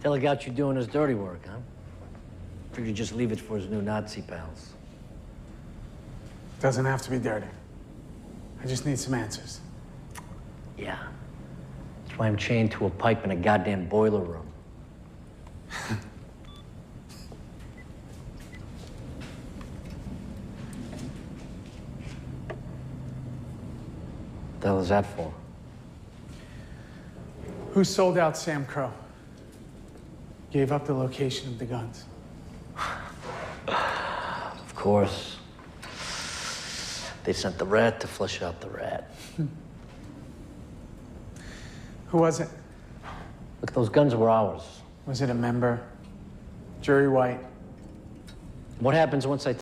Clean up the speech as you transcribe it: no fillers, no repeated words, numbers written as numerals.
Taylor got you doing his dirty work, huh? Figured you'd just leave it for his new Nazi pals. Doesn't have to be dirty. I just need some answers. Yeah. That's why I'm chained to a pipe in a goddamn boiler room. What the hell is that for? Who sold out Sam Crow? Gave up the location of the guns. Of course. They sent the rat to flush out the rat. Who was it? Look, those guns were ours. Was it a member? Jerry White? What happens once I